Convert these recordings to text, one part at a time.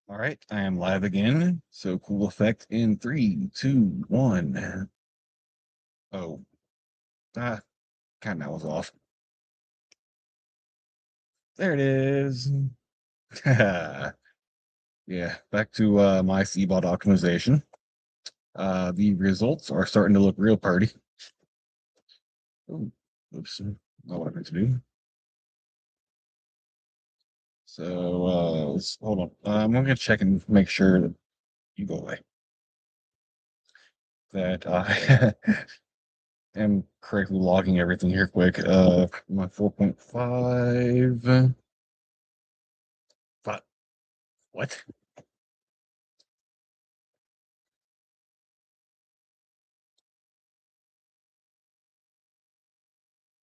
All right, I am live again. So cool effect in three, two, one. Oh, ah, kind of was off. There it is. Yeah, back to my cBot optimization. The results are starting to look real pretty. Oh, oops, not what I meant to do. So hold on. I'm gonna check and make sure that you go away. That I am correctly logging everything here quick. My 4.5. What?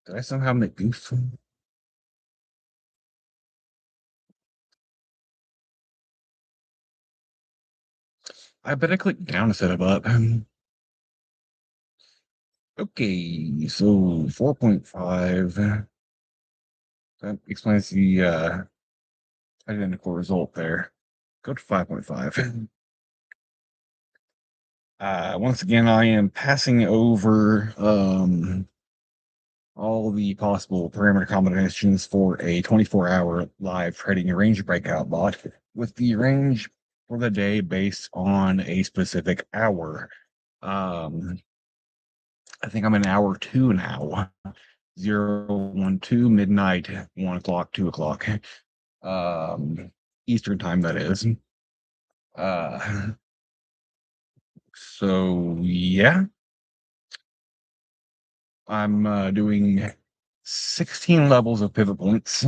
Did I somehow make goose? I bet I clicked down to set it up. Okay, so 4.5. That explains the identical result there. Go to 5.5. Once again, I am passing over all the possible parameter combinations for a 24-hour live trading range breakout bot with the range for the day based on a specific hour. Um, I think I'm in hour two now. 012 midnight, 1 o'clock, 2 o'clock. Um, Eastern time, that is. Uh, so yeah, I'm doing 16 levels of pivot points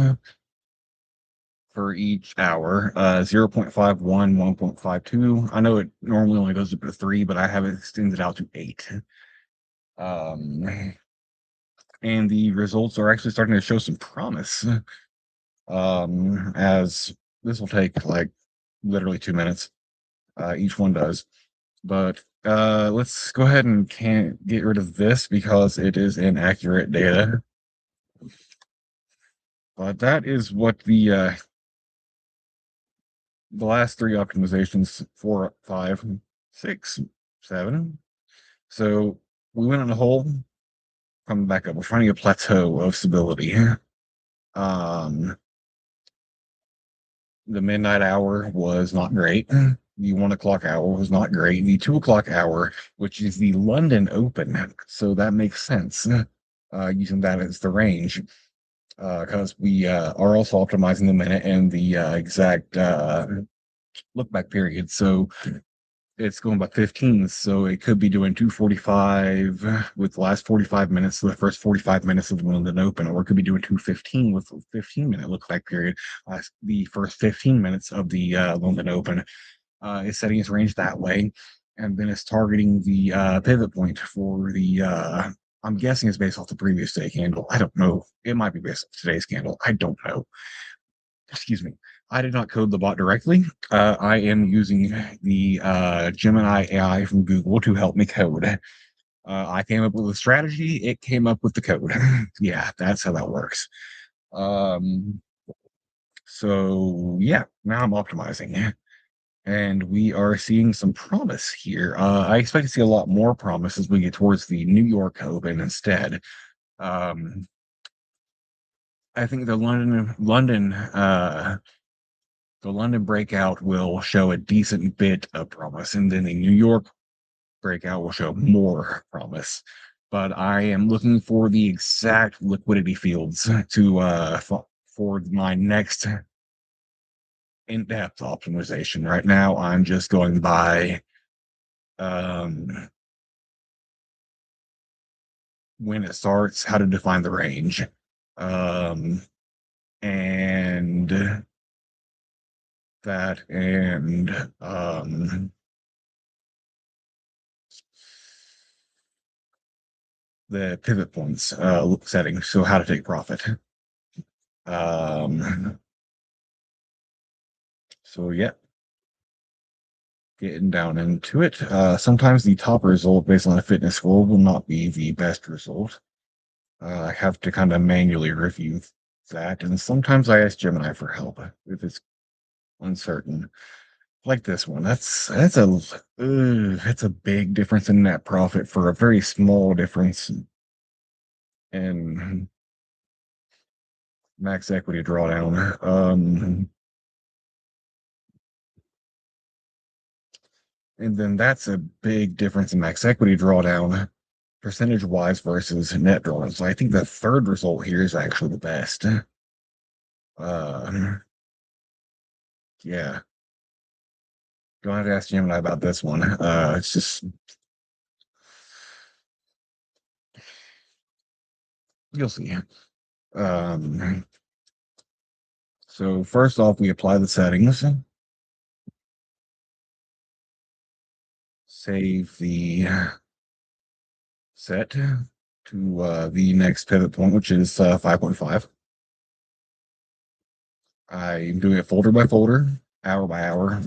for each hour. 0.51, 1.52. I know it normally only goes up to 3, but I have it extended out to 8. Um, and the results are actually starting to show some promise. As this will take like literally 2 minutes. Each one does. But let's go ahead and can't get rid of this because it is inaccurate data. But that is what the last three optimizations, 4, 5, 6, 7. So we went on a hole, coming back up. We're finding a plateau of stability. Um, the midnight hour was not great. The 1 o'clock hour was not great. The 2 o'clock hour, which is the London Open, so that makes sense. Using that as the range, because we are also optimizing the minute and the exact look back period. So it's going by 15, so it could be doing 245 with the last 45 minutes, so the first 45 minutes of the London Open, or it could be doing 215 with a 15-minute look back period, the first 15 minutes of the London Open. Is setting its range that way, and then it's targeting the pivot point for the. I'm guessing it's based off the previous day candle. I don't know. It might be based off today's candle. I don't know. Excuse me. I did not code the bot directly. I am using the Gemini AI from Google to help me code. I came up with a strategy. It came up with the code. Yeah, that's how that works. Um, so yeah, now I'm optimizing, and we are seeing some promise here. I expect to see a lot more promise as we get towards the New York Open instead. Um, I think the London breakout will show a decent bit of promise, and then the New York breakout will show more promise. But I am looking for the exact liquidity fields to for my next in-depth optimization. Right now, I'm just going by um, when it starts, how to define the range, um, and that, and the pivot points settings. So how to take profit. Um, so yeah, getting down into it. Sometimes the top result based on a fitness score will not be the best result. I have to kind of manually review that, and sometimes I ask Gemini for help if it's uncertain. like this one. That's a big difference in net profit for a very small difference in max equity drawdown. And then that's a big difference in max equity drawdown percentage wise versus net drawdown. So I think the third result here is actually the best. Uh, yeah. Don't have to ask Gemini about this one. It's just you'll see. Um, so first off, we apply the settings, save the set to the next pivot point, which is 5.5. I'm doing it folder by folder, hour by hour.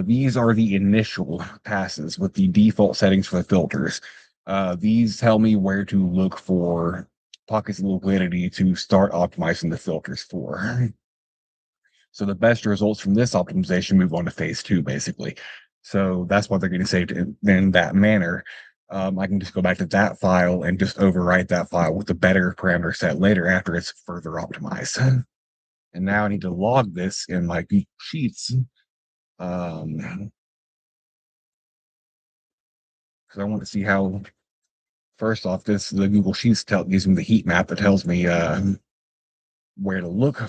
These are the initial passes with the default settings for the filters. These tell me where to look for pockets of liquidity to start optimizing the filters for. So the best results from this optimization move on to phase two, basically. So that's what they're getting saved in that manner. I can just go back to that file and just overwrite that file with a better parameter set later after it's further optimized. And now I need to log this in my Google Sheets. Because I want to see how, first off, the Google Sheets gives me the heat map that tells me where to look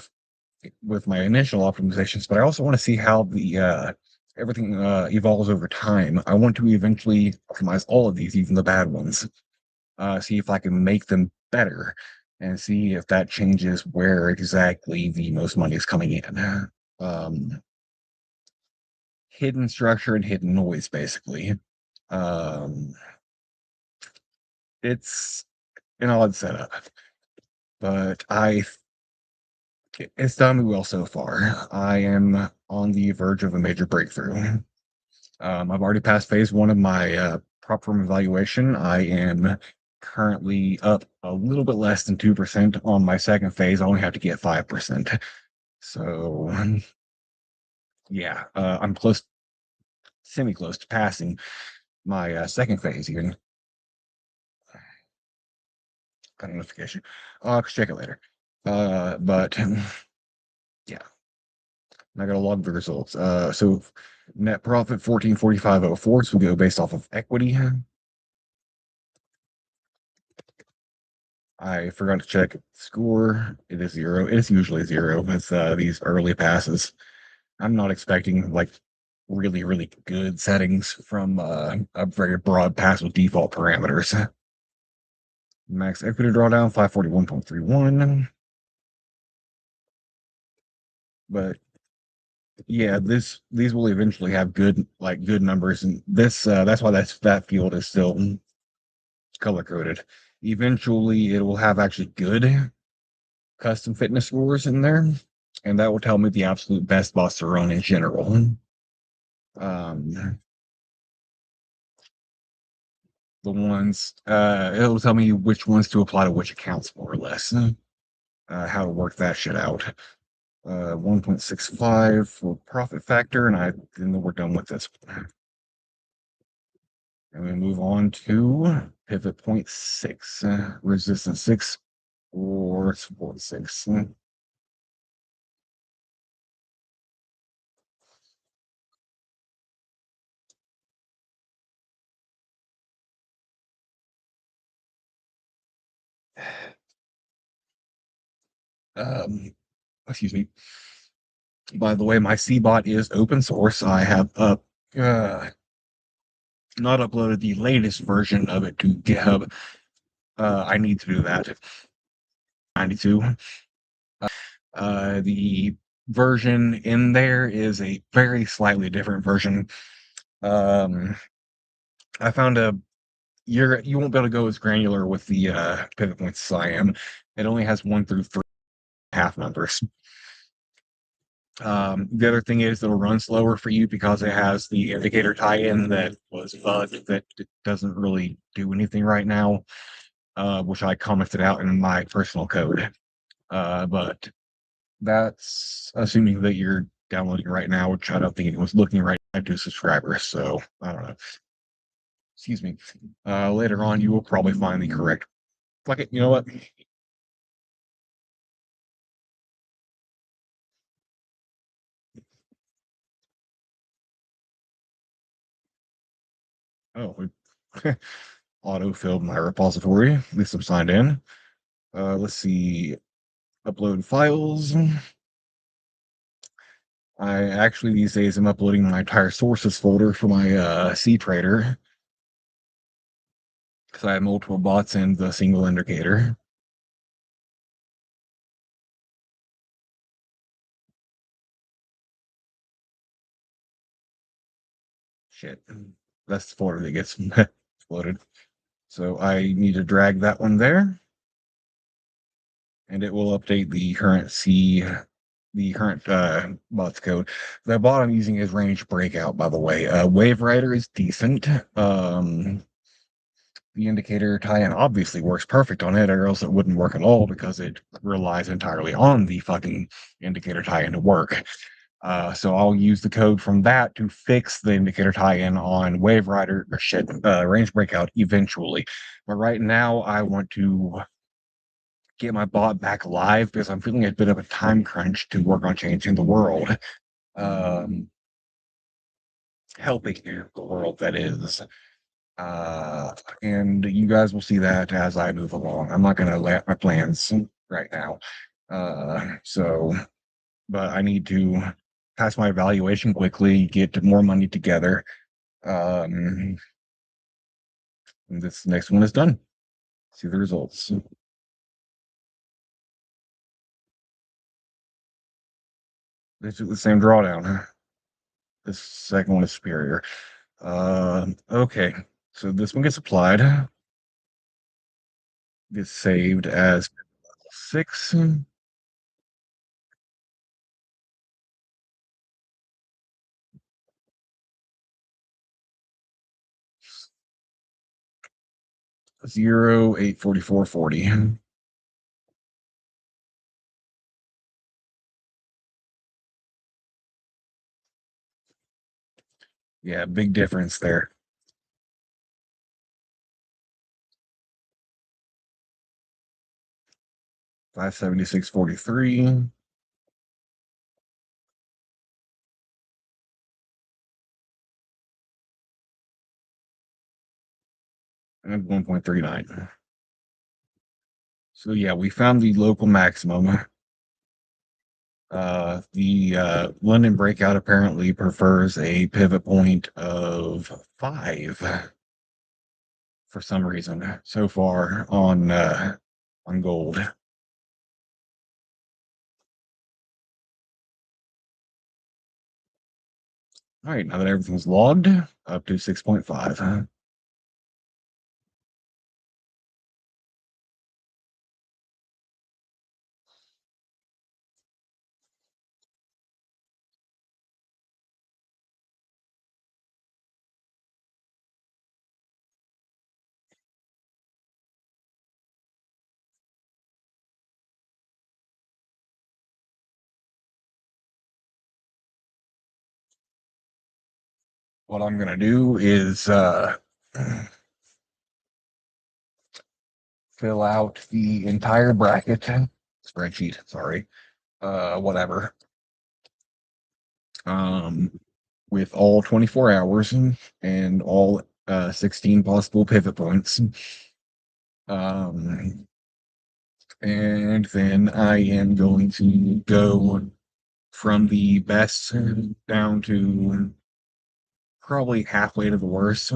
with my initial optimizations, but I also want to see how the everything evolves over time. I want to eventually optimize all of these, even the bad ones. See if I can make them better, and see if that changes where exactly the most money is coming in. Hidden structure and hidden noise, basically. Um, it's an odd setup, but it's done me well so far. I am on the verge of a major breakthrough. I've already passed phase one of my prop firm evaluation. I am currently up a little bit less than 2% on my second phase. I only have to get 5%. So, yeah, I'm close, semi close to passing my second phase even. Got a notification. I'll check it later. But yeah, I got a lot of the results. So net profit 1445.04. So we go based off of equity. I forgot to check score. It is 0. It is usually 0 with these early passes. I'm not expecting like really, really good settings from a very broad pass with default parameters. Max equity drawdown 541.31. But yeah, these will eventually have good numbers, and this that's why that field is still color coded. Eventually, it will have actually good custom fitness scores in there, and that will tell me the absolute best bots to run in general. Um, the ones it'll tell me which ones to apply to which accounts more or less. How to work that shit out. 1.65 for profit factor, and then we're done with this. And we move on to pivot point 6, resistance 6 or support 6. Um, excuse me. By the way, my cBot is open source. I have not uploaded the latest version of it to GitHub. I need to do that. 92. The version in there is a very slightly different version. I found you won't be able to go as granular with the pivot points as I am. It only has 1 through 3 half numbers. The other thing is it'll run slower for you because it has the indicator tie-in that was FUD that doesn't really do anything right now, which I commented out in my personal code. But that's assuming that you're downloading right now, which I don't think it was looking right at 2 subscribers. So I don't know. Excuse me. Later on, you will probably find the correct. Fuck it. You know what? Oh, auto-filled my repository. At least I'm signed in. Let's see. Upload files. I actually these days am uploading my entire sources folder for my cTrader because I have multiple bots and the single indicator. Shit, that's the folder that gets exploded. So I need to drag that one there, and it will update the current bots code. The bot I'm using is range breakout, by the way. Wave Rider is decent. The indicator tie-in obviously works perfect on it, or else it wouldn't work at all because it relies entirely on the fucking indicator tie-in to work. So I'll use the code from that to fix the indicator tie-in on Wave Rider or shit, Range Breakout eventually. But right now, I want to get my bot back live because I'm feeling a bit of a time crunch to work on changing the world, um, helping the world that is. Uh, and you guys will see that as I move along. I'm not going to let my plans right now. So, but I need to pass my evaluation quickly, get more money together. And this next one is done. See the results. This is the same drawdown. This second one is superior. Okay. So this one gets applied, gets saved as 6. 084440. Yeah, big difference there. 576.43 and 1.39. So yeah, we found the local maximum. The London breakout apparently prefers a pivot point of 5 for some reason so far on gold. All right, now that everything's logged, up to 6.5. What I'm gonna do is fill out the entire bracket spreadsheet. Sorry, whatever. With all 24 hours and all 16 possible pivot points. Um, and then I am going to go from the best down to probably halfway to the worst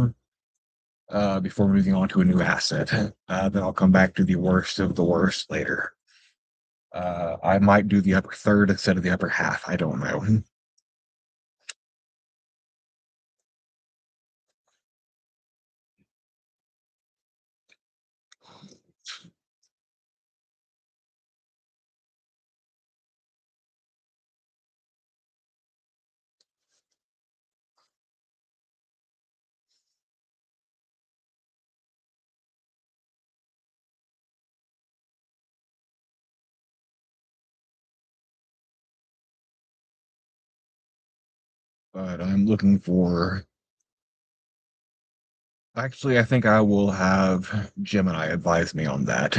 before moving on to a new asset. Then I'll come back to the worst of the worst later. I might do the upper third instead of the upper half. I don't know. but I'm looking for. Actually, I think I will have Gemini advise me on that.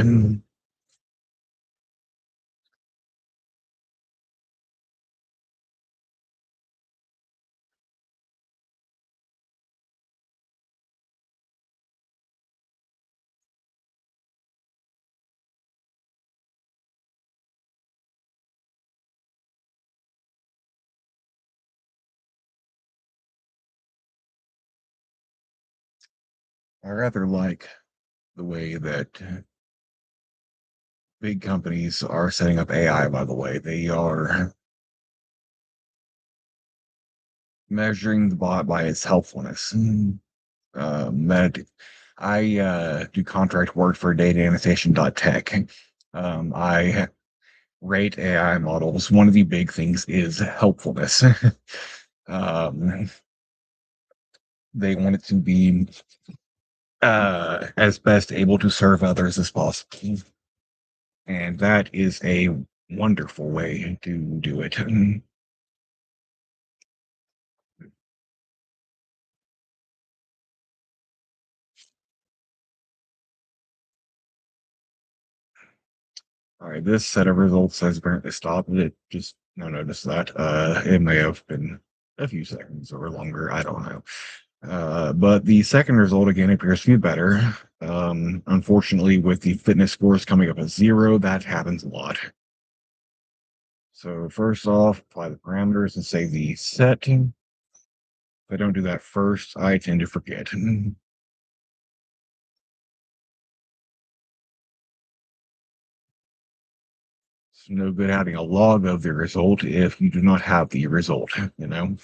I rather like the way that big companies are setting up AI, by the way. They are measuring the bot by its helpfulness. Med I do contract work for data annotation.tech. I rate AI models. One of the big things is helpfulness. um, they want it to be as best able to serve others as possible. And that is a wonderful way to do it. All right, this set of results has apparently stopped. It just no notice that. It may have been a few seconds or longer. I don't know. But the second result again appears to be better. Unfortunately, with the fitness scores coming up as 0, that happens a lot. So first off, apply the parameters and say the setting. If I don't do that first, I tend to forget. It's no good having a log of the result if you do not have the result, you know?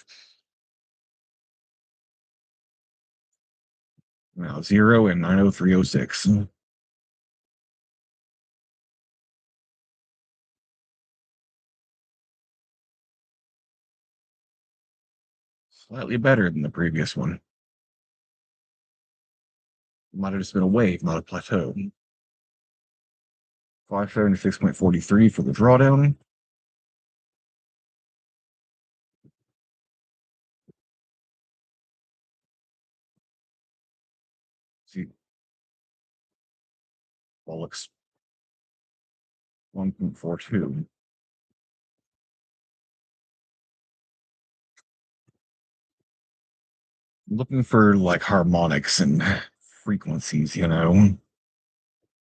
Now 0 and 90306. Slightly better than the previous one. Might have just been a wave, not a plateau. 576.43 for the drawdown. See, bollocks. 1.42. Looking for like harmonics and frequencies, you know.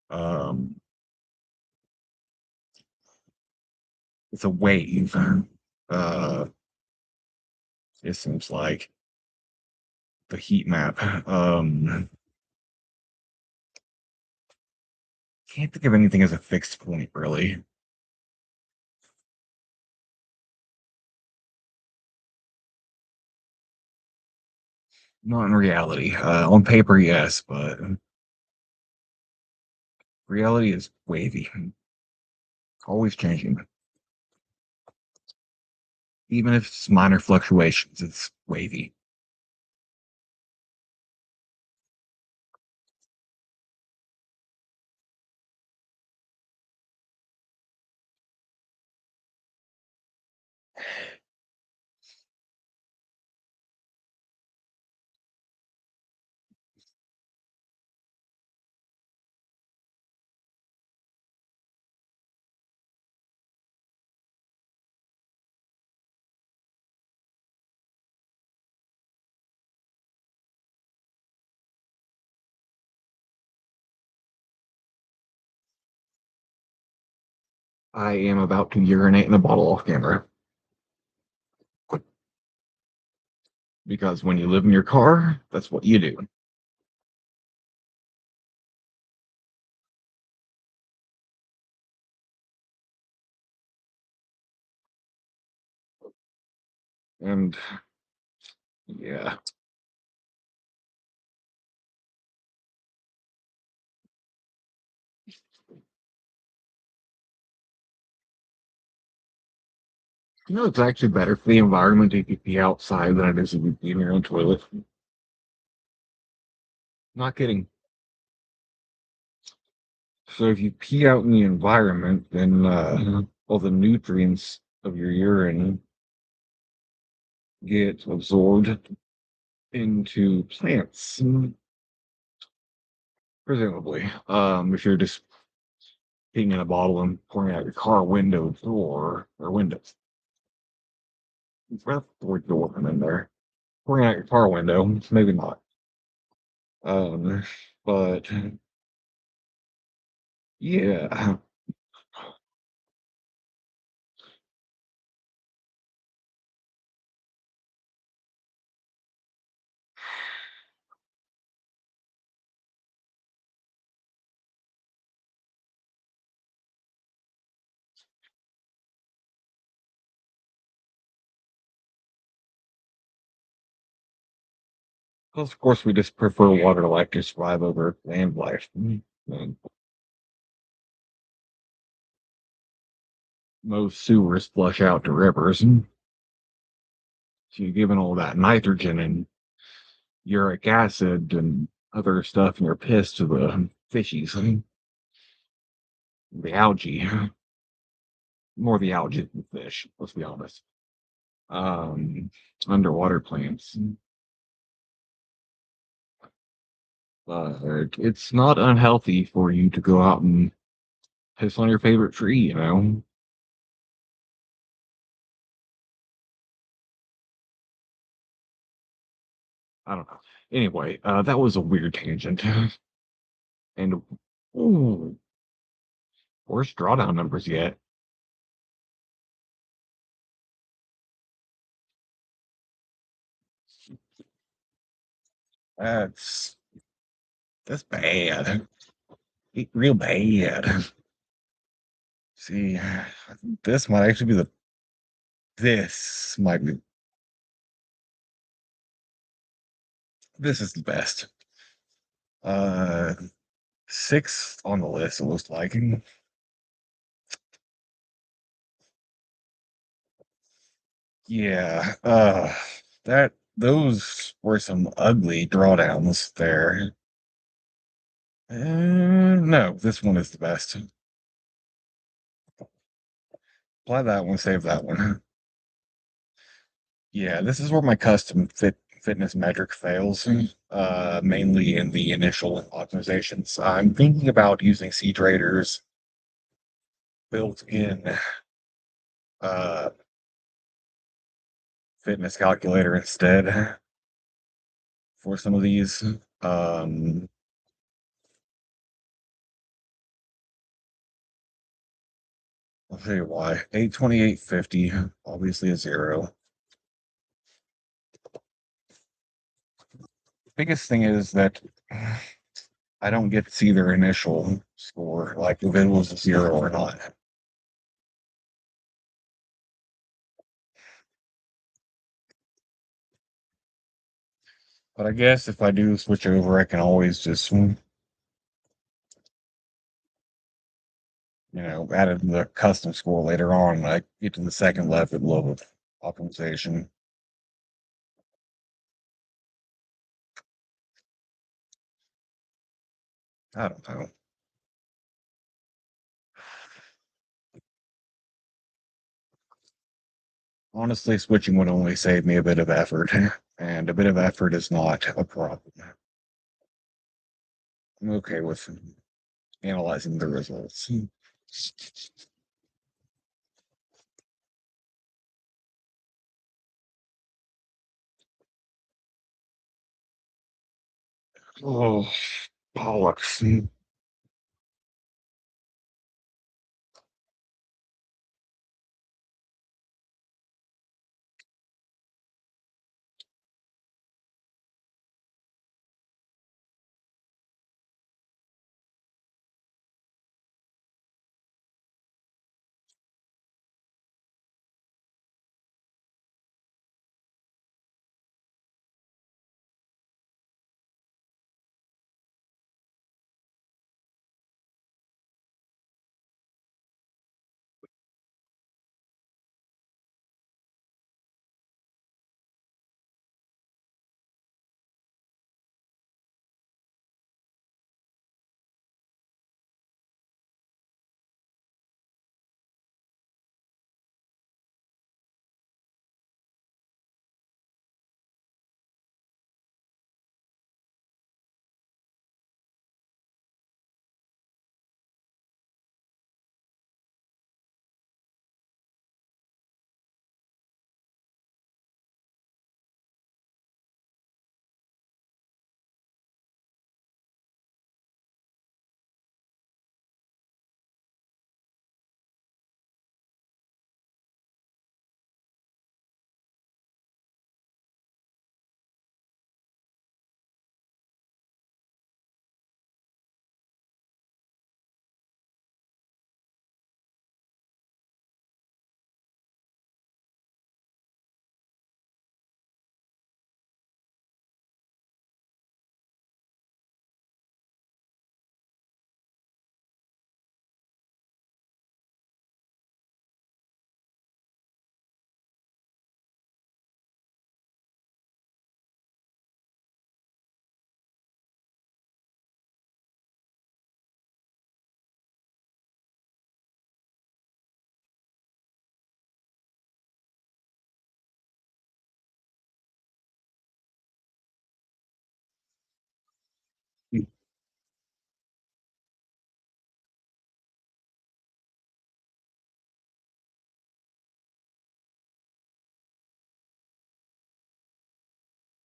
Um, it's a wave. Uh, it seems like the heat map. Can't think of anything as a fixed point, really. Not in reality. On paper, yes, but reality is wavy, always changing. Even if it's minor fluctuations, it's wavy. I am about to urinate in a bottle off camera because when you live in your car, that's what you do. And yeah, you know, it's actually better for the environment if you pee outside than it is if you pee in your own toilet. Not kidding. So if you pee out in the environment, then all the nutrients of your urine get absorbed into plants, presumably. If you're just peeing in a bottle and pouring out your car window door or windows. Or door in there. Pouring out your car window, maybe not. Um, but yeah, of course we just prefer water life to survive over land life. And most sewers flush out to rivers. So you're giving all that nitrogen and uric acid and other stuff in your piss to the fishies, the algae, more the algae than the fish, let's be honest. Um, Underwater plants. It's not unhealthy for you to go out and piss on your favorite tree, you know? I don't know. Anyway, that was a weird tangent. And, ooh, worst drawdown numbers yet. That's that's bad. Real bad. See, this might actually be this might be, this is the best. Uh, Sixth on the list, it looks like. Yeah, those were some ugly drawdowns there. No, this one is the best. Apply that one, save that one. Yeah, this is where my fitness metric fails, mainly in the initial optimizations. I'm thinking about using C traders built in uh, fitness calculator instead for some of these. Um, I'll tell you why. 828.50, obviously a zero. Biggest thing is that I don't get to see their initial score, like if it was a zero or not. But I guess if I do switch over, I can always just, add in the custom score later on when I get to the second level of optimization. I don't know. Honestly, switching would only save me a bit of effort, and a bit of effort is not a problem. I'm okay with analyzing the results. Oh, bollocks.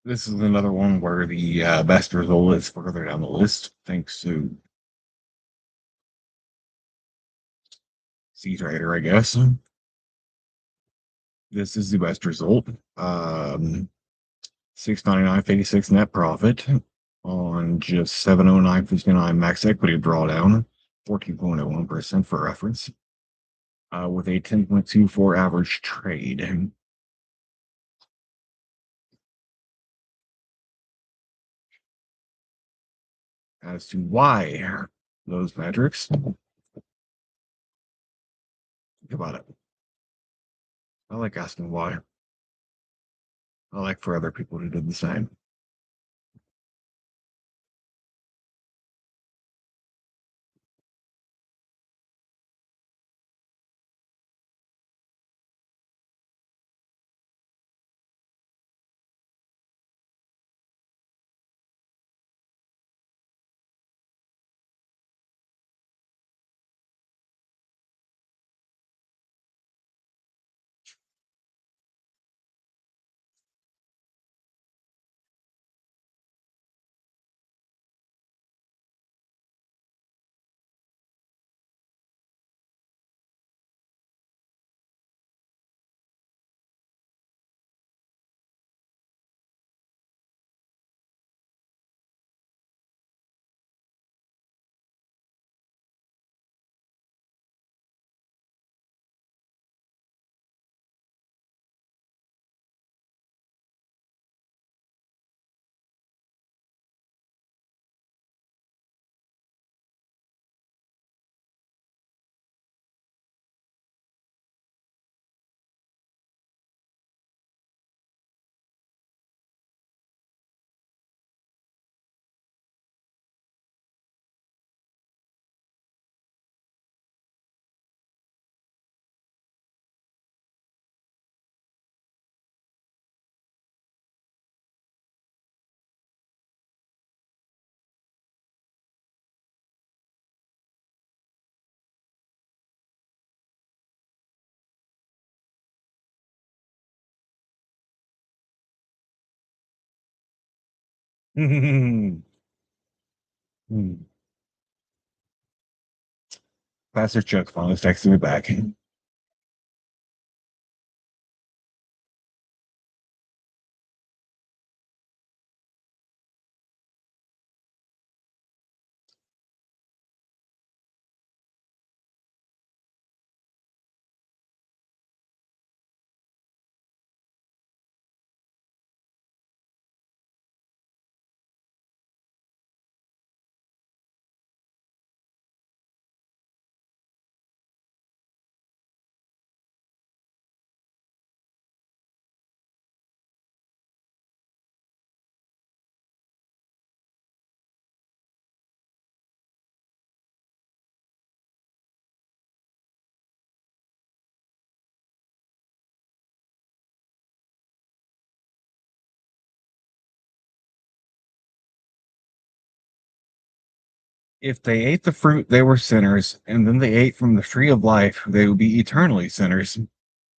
This is another one where the best result is further down the list, thanks to C Trader, I guess. This is the best result. 699.56 net profit on just 709.59 max equity drawdown, 14.01% for reference, with a 10.24 average trade. As to why those metrics, think about it. I like asking why. I like for other people to do the same. Pastor Chuck finally texted me back. If they ate the fruit, they were sinners, and then they ate from the tree of life, they would be eternally sinners.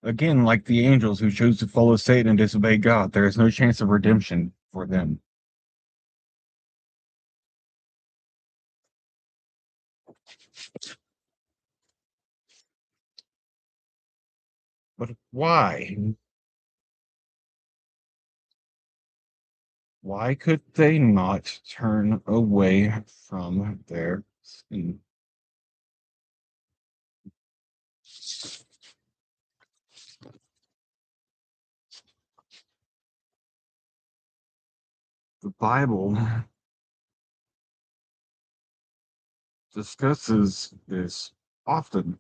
Again, like the angels who chose to follow Satan and disobey God, there is no chance of redemption for them. But why? Why could they not turn away from their sin? The Bible discusses this often.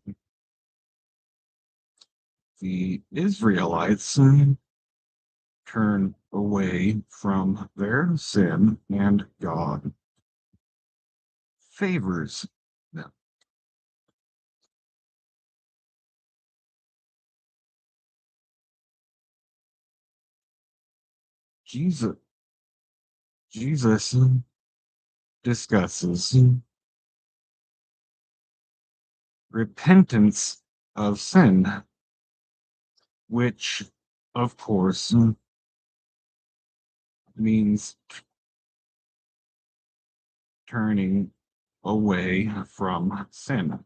The Israelites turn away from their sin, and God favors them. Jesus, Jesus discusses repentance of sin, which, of course, means turning away from sin.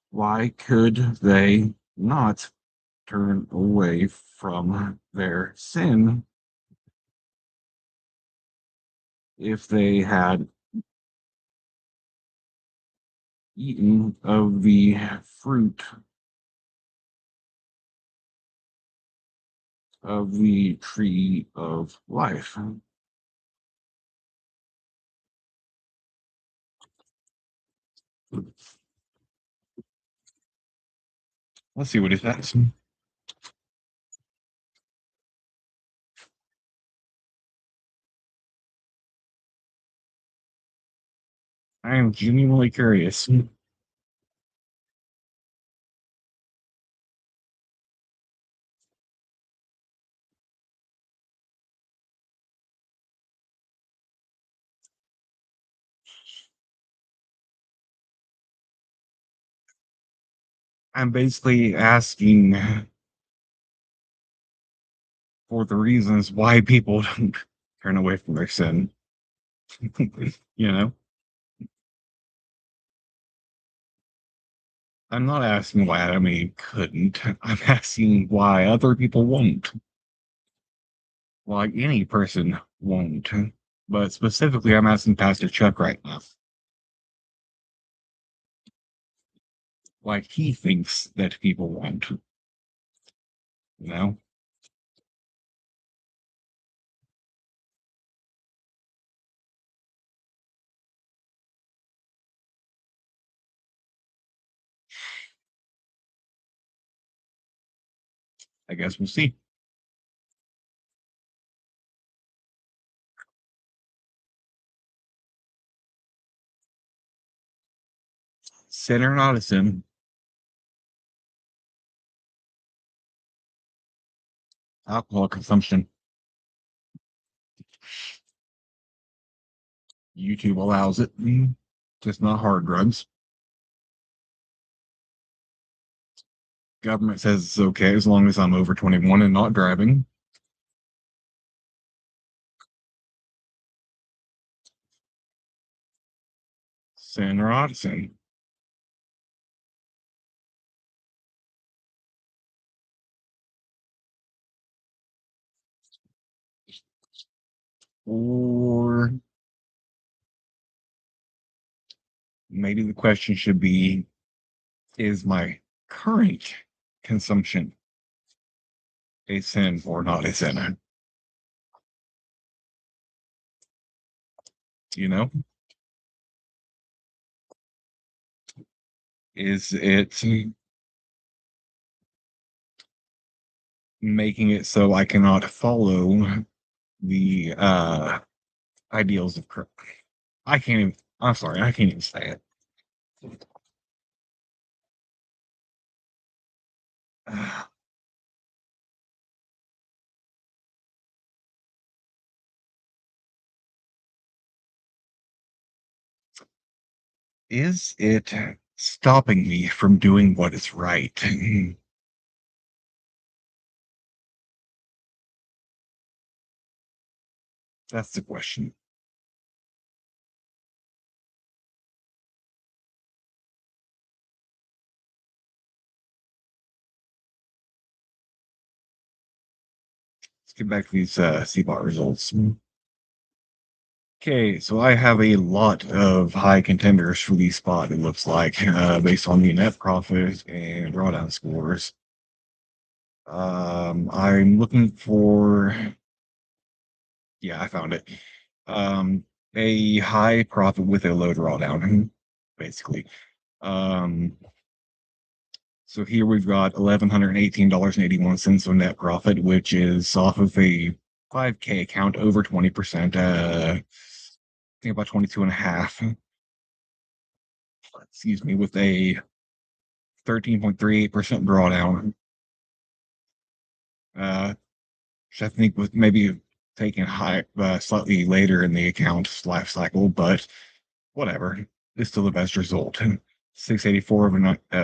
Why could they not turn away from their sin if they had eaten of the fruit of the tree of life? Let's see what it says. I am genuinely curious. I'm basically asking for the reasons why people don't turn away from their sin. you know, I'm not asking why Adam and Eve couldn't. I'm asking why other people won't. Why any person won't. But specifically, I'm asking Pastor Chuck right now. Why he thinks that people won't. You know? I guess we'll see. Sin or not a sin, alcohol consumption. YouTube allows it. Just not hard drugs. Government says it's okay as long as I'm over 21 and not driving. Sin or not a sin. Or maybe the question should be, is my current consumption a sin or not a sin? You know, is it making it so I cannot follow the ideals of Christ? I can't even, I'm sorry, I can't even say it. Is it stopping me from doing what is right? That's the question. Let's get back to these cBot results. Okay, so I have a lot of high contenders for the spot, it looks like, based on the net profit and drawdown scores. I'm looking for, yeah, I found it. Um, a high profit with a low drawdown, basically. Um, so here we've got $1,118.81 on net profit, which is off of a 5K account over 20%. I think about 22 and a half. Excuse me, with a 13.38% drawdown. Which I think was maybe taken high slightly later in the account's life cycle, but whatever. It's still the best result. 684 of a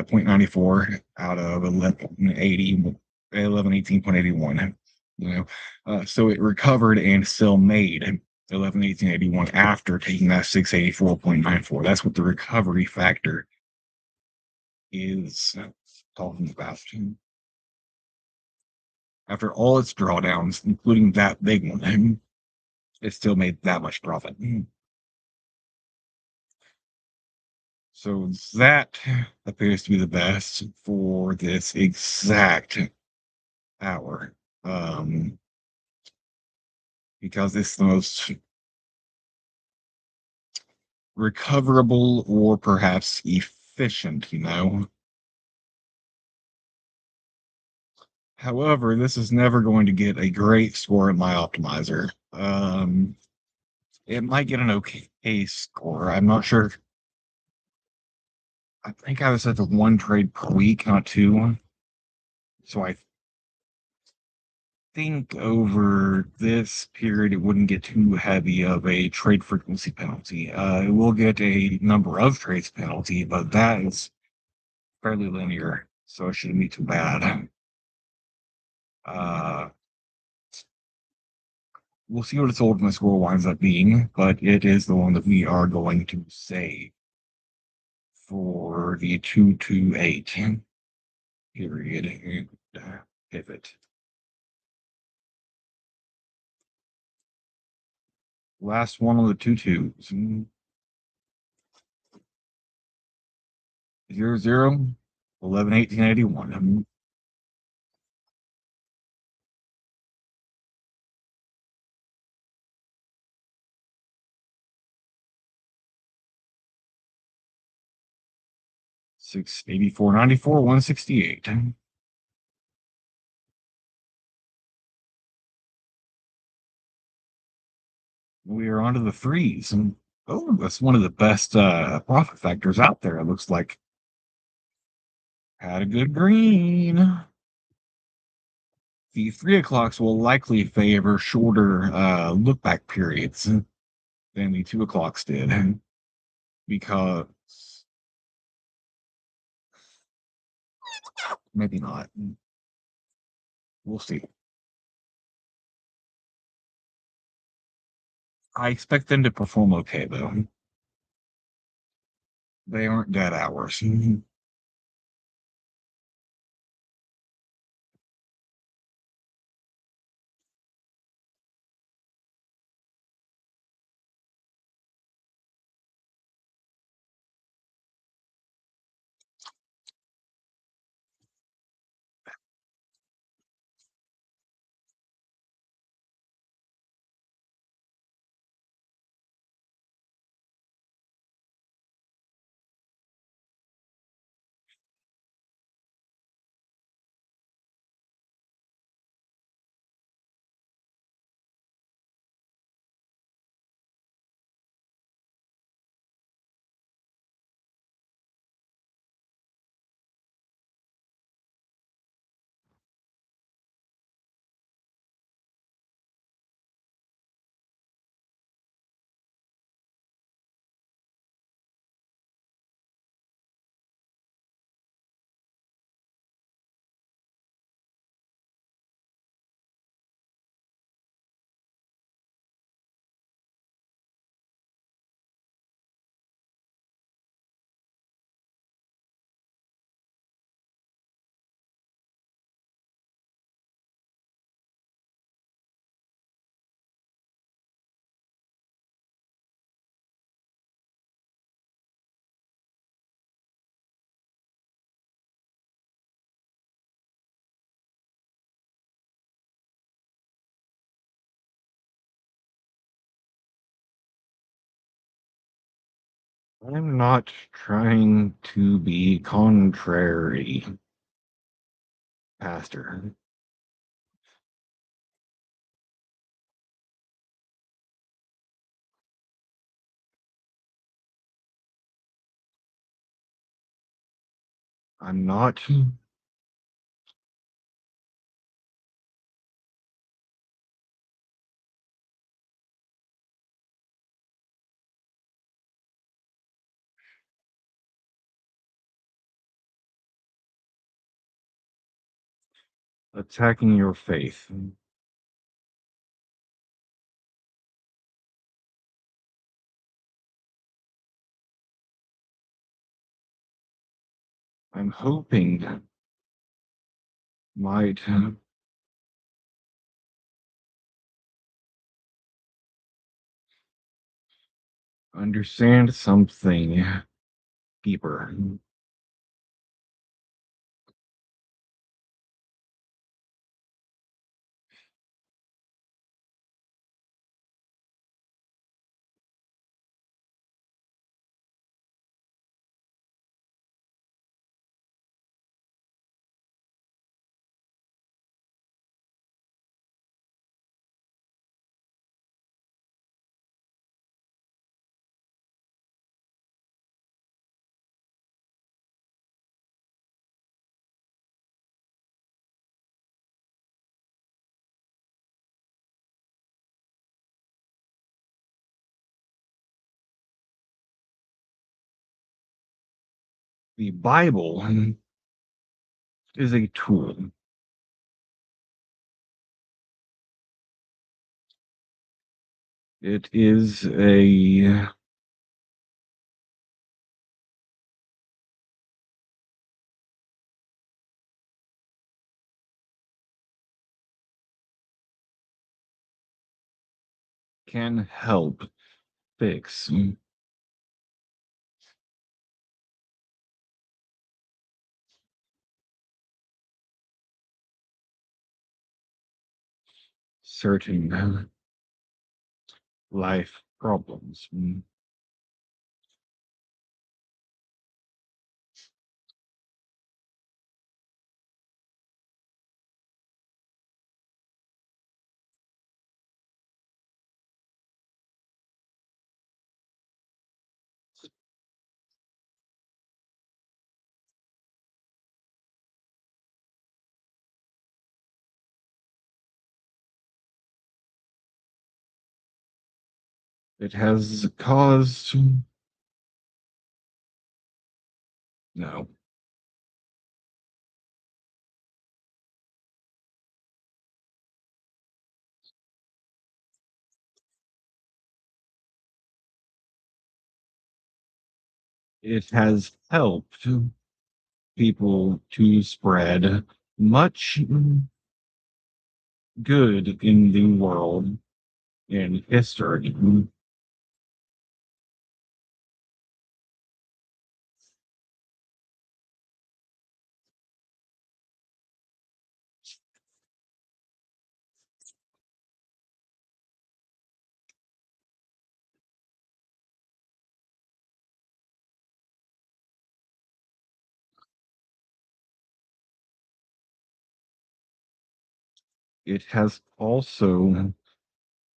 0.94 out of 1118.81. So it recovered and still made 11,1881 after taking that 684.94. That's what the recovery factor is talking about. After all its drawdowns, including that big one, it still made that much profit. So that appears to be the best for this exact hour. Because it's the most recoverable or perhaps efficient. However, this is never going to get a great score in my optimizer. It might get an okay score. I'm not sure. I think I was at the one trade per week, not two. So I think over this period, it wouldn't get too heavy of a trade frequency penalty. It will get a number of trades penalty, but that is fairly linear, so it shouldn't be too bad. Uh, we'll see what its ultimate score winds up being, but it is the one that we are going to save for the 228 period and pivot. Last one on the 2-2s. 0-0, 11-18-81. 684.94, 168. We are onto the threes. And oh, that's one of the best profit factors out there. It looks like had a good green. The 3 o'clocks will likely favor shorter look back periods than the 2 o'clocks did because maybe not. We'll see. I expect them to perform okay though. They aren't dead hours. I'm not trying to be contrary, Pastor. I'm not attacking your faith. I'm hoping might understand something deeper. The Bible is a tool. It is a can help fix certain life problems. It has caused no. It has helped people to spread much good in the world in history. It has also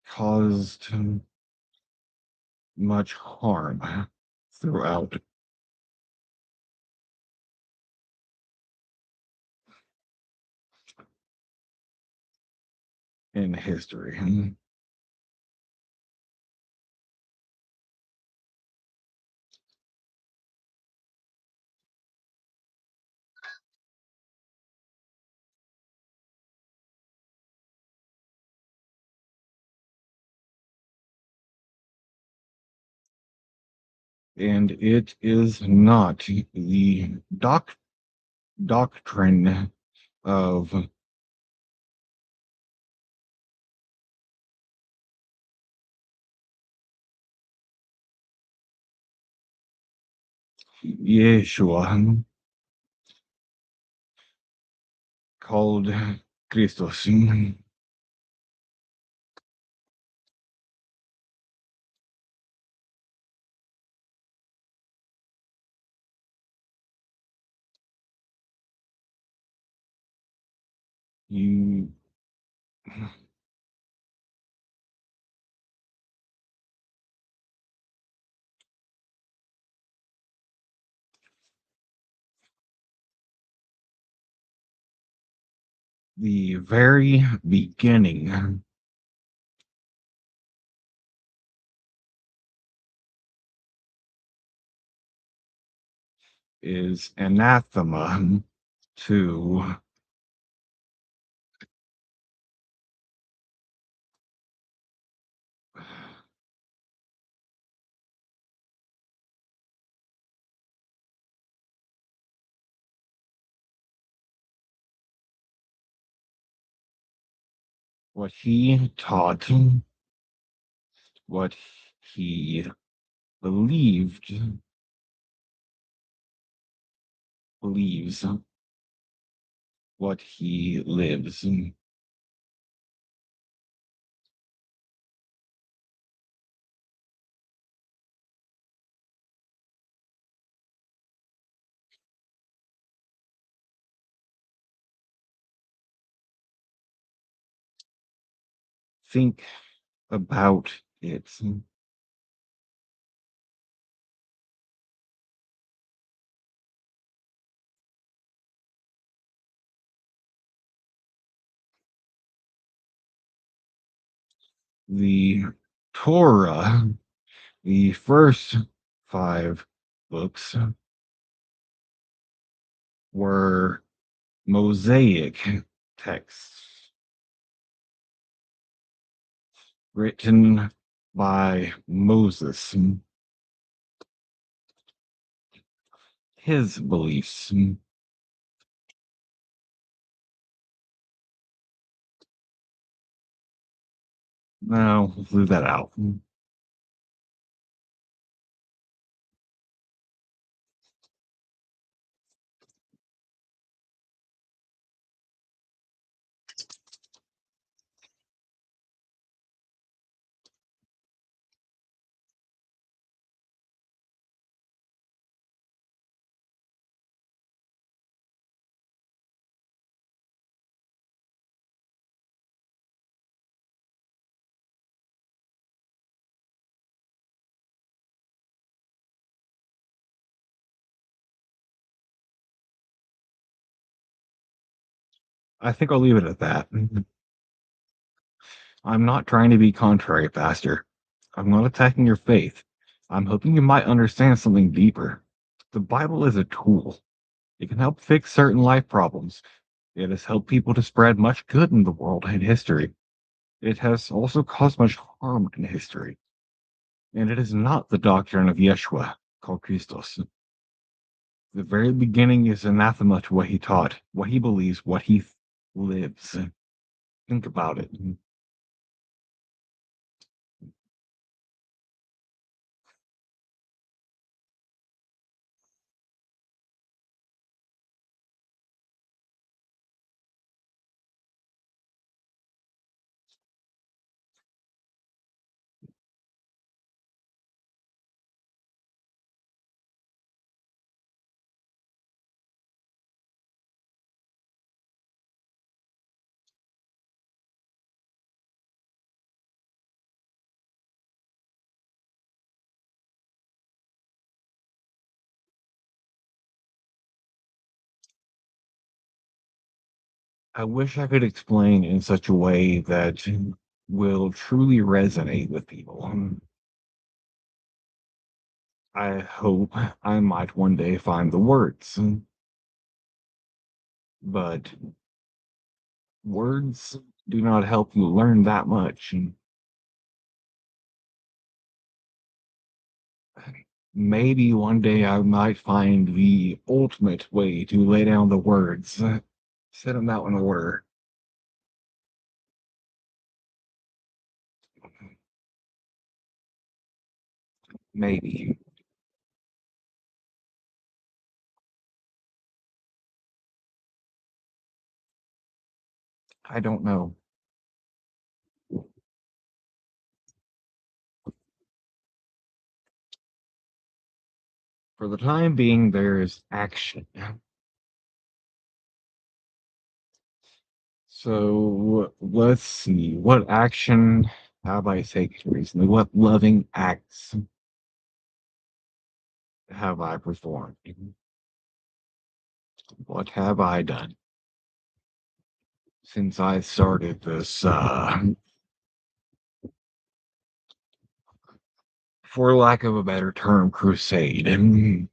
caused much harm throughout in history. And it is not the doctrine of Yeshua called Christos. You, the very beginning is anathema to what he taught, what he believed, believes, what he lives. Think about it. The Torah, the first five books, were Mosaic texts written by Moses, his beliefs. No, let's leave that out. I think I'll leave it at that. I'm not trying to be contrary, Pastor. I'm not attacking your faith. I'm hoping you might understand something deeper. The Bible is a tool. It can help fix certain life problems. It has helped people to spread much good in the world and history. It has also caused much harm in history. And it is not the doctrine of Yeshua, called Christos. The very beginning is anathema to what he taught, what he believes, what he lives. Think about it. I wish I could explain in such a way that will truly resonate with people. I hope I might one day find the words, but words do not help you learn that much. Maybe one day I might find the ultimate way to lay down the words, set them out in order. Maybe. I don't know. For the time being, there's action. So let's see. What action have I taken recently? What loving acts have I performed? What have I done since I started this, for lack of a better term, crusade? And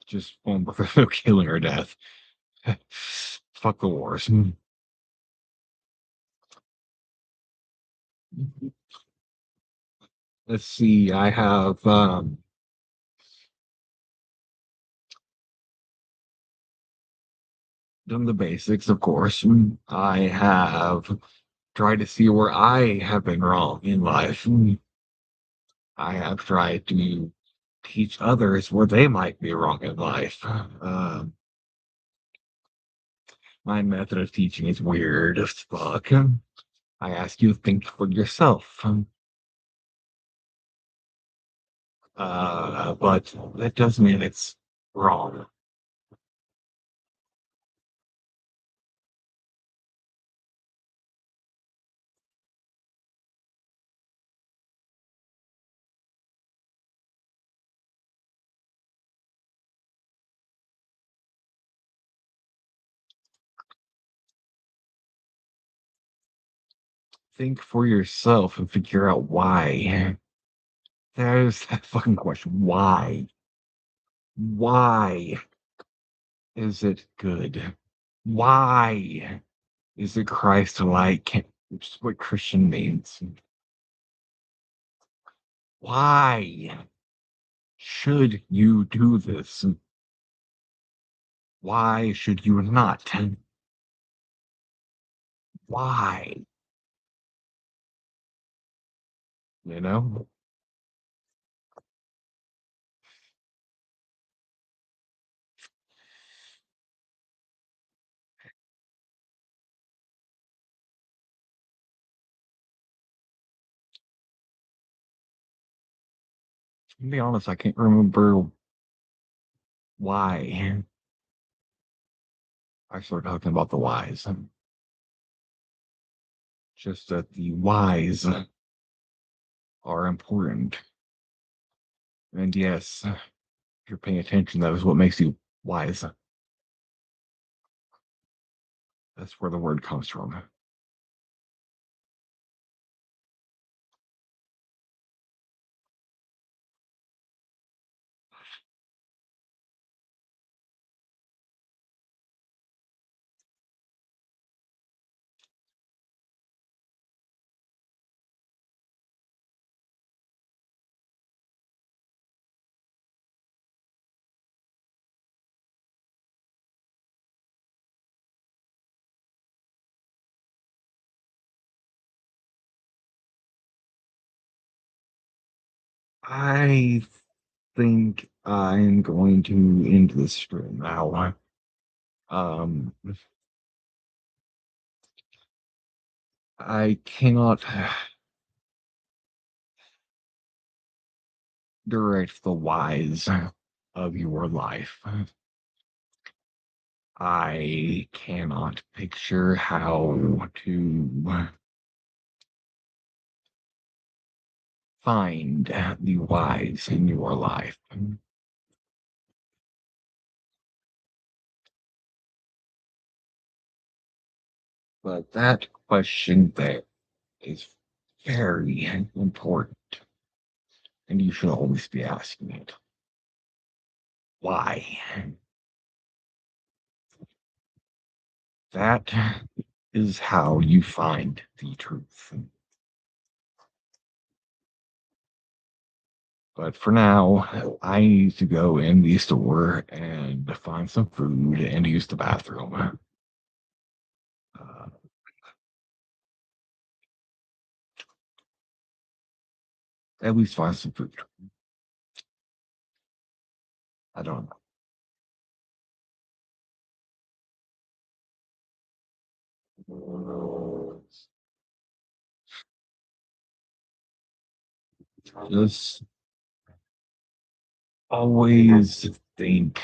just one with no killing or death. Fuck the wars. Let's see. I have done the basics, of course. I have tried to see where I have been wrong in life. I have tried to teach others where they might be wrong in life. My method of teaching is weird as fuck. I ask you to think for yourself. But that doesn't mean it's wrong. Think for yourself and figure out why. There's that fucking question. Why? Why is it good? Why is it Christ-like? Which is what Christian means. Why should you do this? Why should you not? Why? You know? To be honest, I can't remember why I started talking about the whys. Just that the whys are important. And yes, if you're paying attention, that is what makes you wise. That's where the word comes from. I think I'm going to end this stream now. Um, I cannot direct the whys of your life. I cannot picture how to find the whys in your life. But that question there is very important, and you should always be asking it. Why? That is how you find the truth. But for now, I need to go in the store and find some food and use the bathroom. Uh, at least find some food. I don't know. Just always think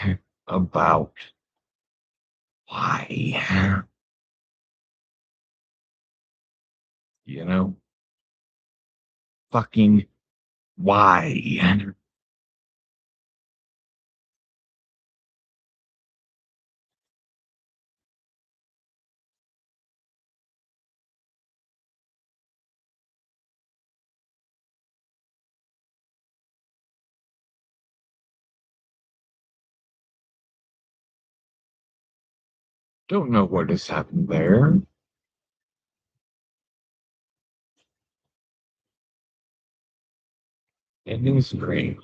about why. You know, fucking why. Don't know what has happened there. Ending screen.